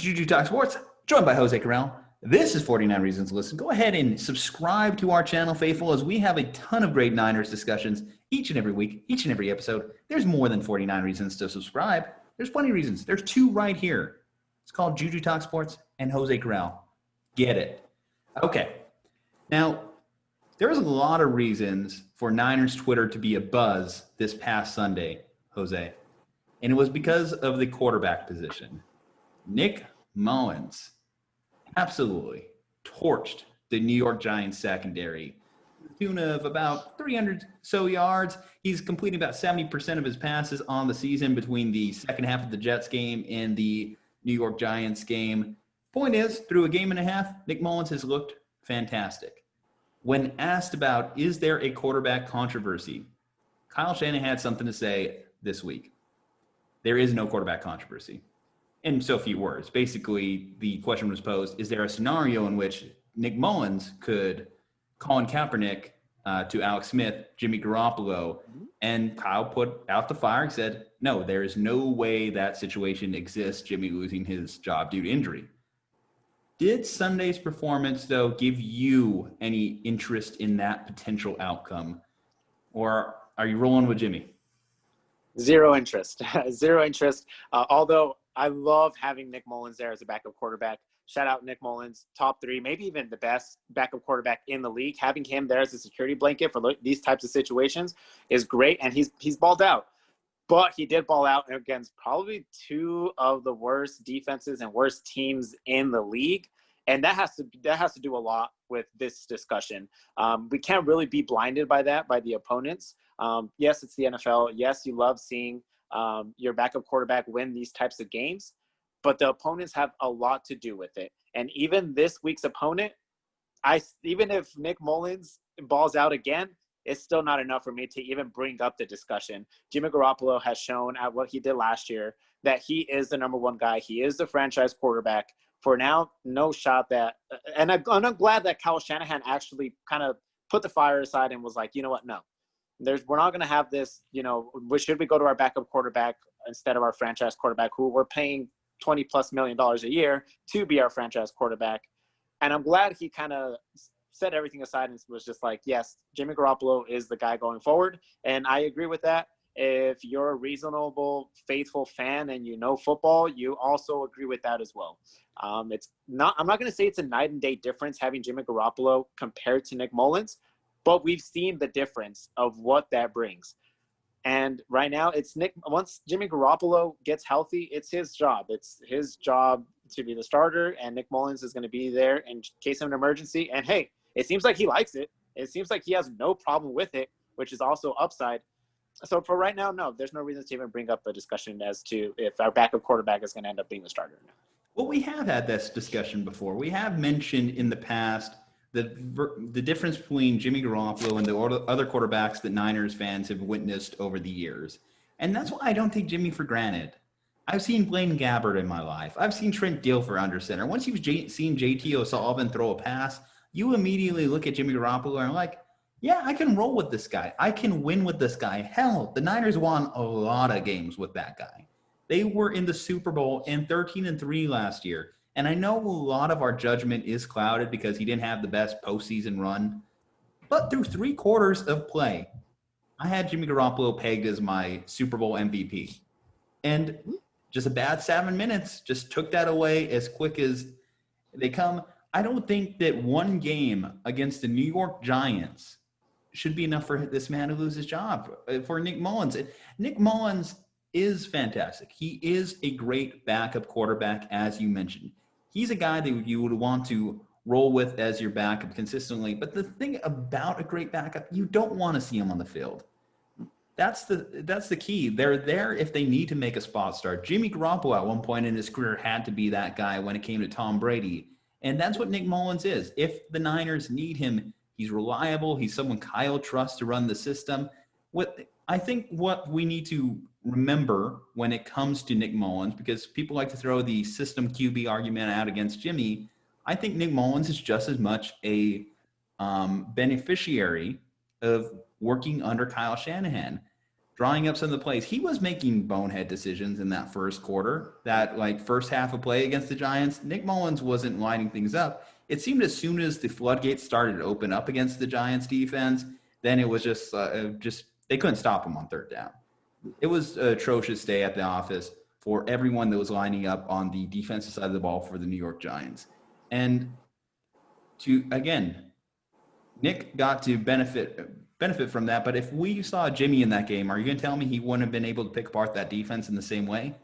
Juju Talk Sports, joined by Jose Corral. This is 49 Reasons to Listen. Go ahead and subscribe to our channel, faithful, as we have a ton of great Niners discussions each and every week, each and every episode. There's more than 49 reasons to subscribe. There's plenty of reasons. There's two right here. It's called Juju Talk Sports and Jose Corral. Get it. Okay. Now, there's a lot of reasons for Niners Twitter to be abuzz this past Sunday, Jose. And it was because of the quarterback position. Nick Mullens absolutely torched the New York Giants secondary to the tune of about 300 so yards. He's completing about 70% of his passes on the season between the second half of the Jets game and the New York Giants game. Point is, through a game and a half, Nick Mullens has looked fantastic. When asked about, is there a quarterback controversy, Kyle Shanahan had something to say this week. There is no quarterback controversy. In so few words, basically the question was posed, is there a scenario in which Nick Mullens could Colin Kaepernick to Alex Smith, Jimmy Garoppolo, and Kyle put out the fire and said, no, there is no way that situation exists, Jimmy losing his job due to injury. Did Sunday's performance, though, give you any interest in that potential outcome? Or are you rolling with Jimmy? Zero interest. Zero interest. Although I love having Nick Mullens there as a backup quarterback. Shout out Nick Mullens, top three, maybe even the best backup quarterback in the league. Having him there as a security blanket for these types of situations is great, and he's balled out. But he did ball out against probably two of the worst defenses and worst teams in the league. And that has to do a lot with this discussion. We can't really be blinded by that, by the opponents. Yes, it's the NFL. Yes, you love seeing your backup quarterback win these types of games, but the opponents have a lot to do with it. And even this week's opponent, even if Nick Mullens balls out again, it's still not enough for me to even bring up the discussion. Jimmy Garoppolo has shown at what he did last year that he is the number one guy. He is the franchise quarterback. For now, no shot that – and I'm glad that Kyle Shanahan actually kind of put the fire aside and was like, you know what, no. We're not going to have this, should we go to our backup quarterback instead of our franchise quarterback, who we're paying $20+ million a year to be our franchise quarterback. And I'm glad he kind of set everything aside and was just like, yes, Jimmy Garoppolo is the guy going forward. And I agree with that. If you're a reasonable, faithful fan and you know football, you also agree with that as well. I'm not going to say it's a night and day difference having Jimmy Garoppolo compared to Nick Mullens, but we've seen the difference of what that brings. And right now it's once Jimmy Garoppolo gets healthy, it's his job. It's his job to be the starter, and Nick Mullens is going to be there in case of an emergency. And hey, it seems like he likes it. It seems like he has no problem with it, which is also upside. So for right now, no, there's no reason to even bring up a discussion as to if our backup quarterback is going to end up being the starter. Well, we have had this discussion before. We have mentioned in the past the difference between Jimmy Garoppolo and the other quarterbacks that Niners fans have witnessed over the years. And that's why I don't take Jimmy for granted. I've seen Blaine Gabbert in my life. I've seen Trent Dilfer under center. Once you've seen JT O'Sullivan throw a pass, you immediately look at Jimmy Garoppolo and are like, yeah, I can roll with this guy. I can win with this guy. Hell, the Niners won a lot of games with that guy. They were in the Super Bowl and 13-3 last year. And I know a lot of our judgment is clouded because he didn't have the best postseason run. But through 3 quarters of play, I had Jimmy Garoppolo pegged as my Super Bowl MVP. And just a bad 7 minutes just took that away as quick as they come. I don't think that one game against the New York Giants should be enough for this man to lose his job. For Nick Mullens. Nick Mullens is fantastic. He is a great backup quarterback, as you mentioned. He's a guy that you would want to roll with as your backup consistently. But the thing about a great backup, you don't want to see him on the field. That's the key. They're there if they need to make a spot start. Jimmy Garoppolo at one point in his career had to be that guy when it came to Tom Brady. And that's what Nick Mullens is. If the Niners need him, he's reliable. He's someone Kyle trusts to run the system. I think what we need to remember when it comes to Nick Mullens, because people like to throw the system QB argument out against Jimmy, I think Nick Mullens is just as much a beneficiary of working under Kyle Shanahan. drawing up some of the plays. He was making bonehead decisions in that first quarter, that like first half of play against the Giants. Nick Mullens wasn't lining things up. It seemed as soon as the floodgates started to open up against the Giants defense, then it was just they couldn't stop him on third down. It was an atrocious day at the office for everyone that was lining up on the defensive side of the ball for the New York Giants. And Nick got to benefit from that. But if we saw Jimmy in that game, are you going to tell me he wouldn't have been able to pick apart that defense in the same way?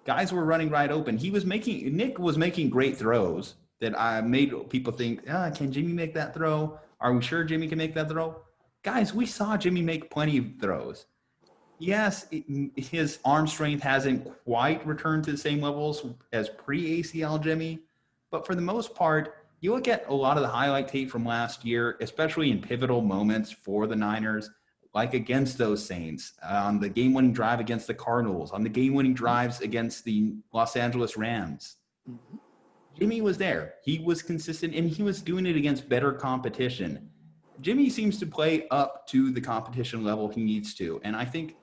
Guys were running right open. Nick was making great throws that made people think, can Jimmy make that throw? Are we sure Jimmy can make that throw? Guys, we saw Jimmy make plenty of throws. Yes, his arm strength hasn't quite returned to the same levels as pre-ACL Jimmy, but for the most part, you look at a lot of the highlight tape from last year, especially in pivotal moments for the Niners, like against those Saints, on the game-winning drive against the Cardinals, on the game-winning drives against the Los Angeles Rams. Mm-hmm. Jimmy was there. He was consistent, and he was doing it against better competition. Jimmy seems to play up to the competition level he needs to, and I think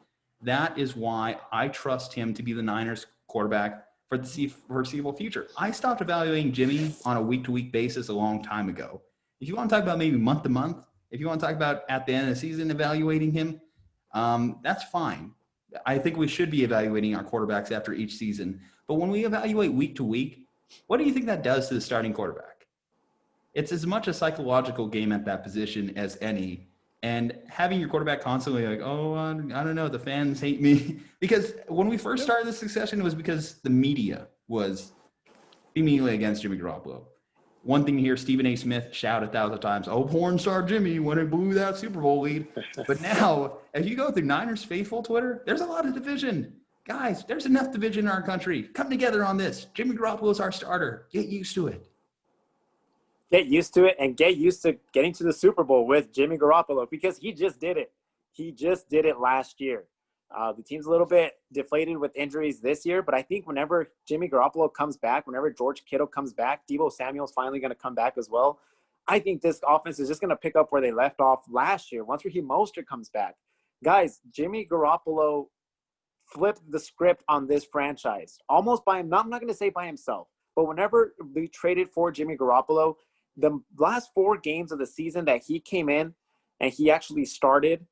that is why I trust him to be the Niners quarterback for the foreseeable future. I stopped evaluating Jimmy on a week-to-week basis a long time ago. If you want to talk about maybe month-to-month, if you want to talk about at the end of the season evaluating him, that's fine. I think we should be evaluating our quarterbacks after each season. But when we evaluate week-to-week, what do you think that does to the starting quarterback? It's as much a psychological game at that position as any. And having your quarterback constantly like, I don't know, the fans hate me. Because when we first started this succession, it was because the media was immediately against Jimmy Garoppolo. One thing you hear Stephen A. Smith shout 1,000 times, porn star Jimmy when it blew that Super Bowl lead. But now, if you go through Niners faithful Twitter, there's a lot of division. Guys, there's enough division in our country. Come together on this. Jimmy Garoppolo is our starter. Get used to it. Get used to it, and get used to getting to the Super Bowl with Jimmy Garoppolo, because he just did it. He just did it last year. The team's a little bit deflated with injuries this year, but I think whenever Jimmy Garoppolo comes back, whenever George Kittle comes back, Deebo Samuel's finally going to come back as well. I think this offense is just going to pick up where they left off last year once Raheem Mostert comes back. Guys, Jimmy Garoppolo flipped the script on this franchise almost by him. I'm not going to say by himself, but whenever we traded for Jimmy Garoppolo, the last 4 games of the season that he came in and he actually started,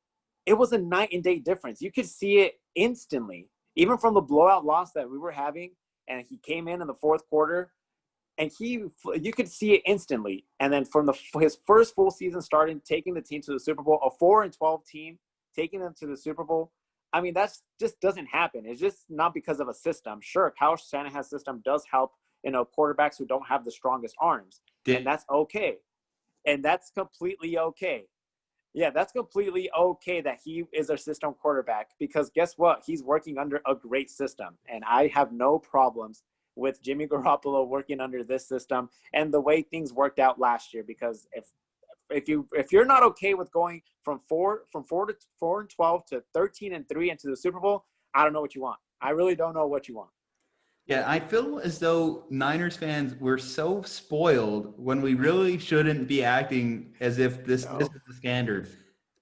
it was a night and day difference. You could see it instantly, even from the blowout loss that we were having. And he came in the fourth quarter, and you could see it instantly. And then from his first full season starting, taking the team to the Super Bowl, a 4-12 team, taking them to the Super Bowl. I mean, that just doesn't happen. It's just not because of a system. Sure, Kyle Shanahan's system does help, quarterbacks who don't have the strongest arms. And that's okay. And that's completely okay. Yeah, that's completely okay that he is a system quarterback, because guess what? He's working under a great system. And I have no problems with Jimmy Garoppolo working under this system and the way things worked out last year. Because if you're not okay with going from 4-12 to 13-3 into the Super Bowl, I don't know what you want. I really don't know what you want. Yeah, I feel as though Niners fans were so spoiled when we really shouldn't be acting as if this is the standard.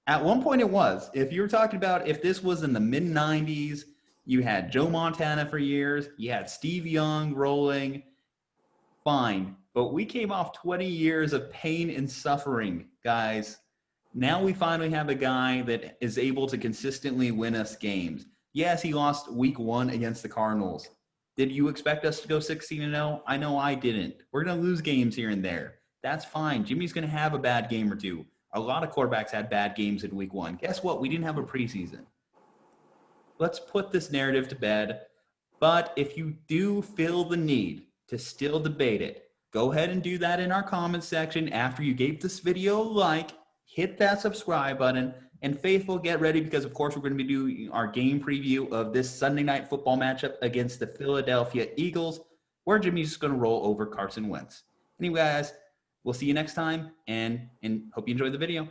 At one point it was. If you were talking about if this was in the mid-90s, you had Joe Montana for years, you had Steve Young rolling, fine. But we came off 20 years of pain and suffering, guys. Now we finally have a guy that is able to consistently win us games. Yes, he lost week 1 against the Cardinals. Did you expect us to go 16-0? I know I didn't. We're going to lose games here and there. That's fine. Jimmy's going to have a bad game or two. A lot of quarterbacks had bad games in week 1. Guess what? We didn't have a preseason. Let's put this narrative to bed. But if you do feel the need to still debate it, go ahead and do that in our comments section after you gave this video a like. Hit that subscribe button. And faithful, get ready, because of course we're going to be doing our game preview of this Sunday night football matchup against the Philadelphia Eagles, where Jimmy's just going to roll over Carson Wentz. Anyway, guys, we'll see you next time, and hope you enjoyed the video.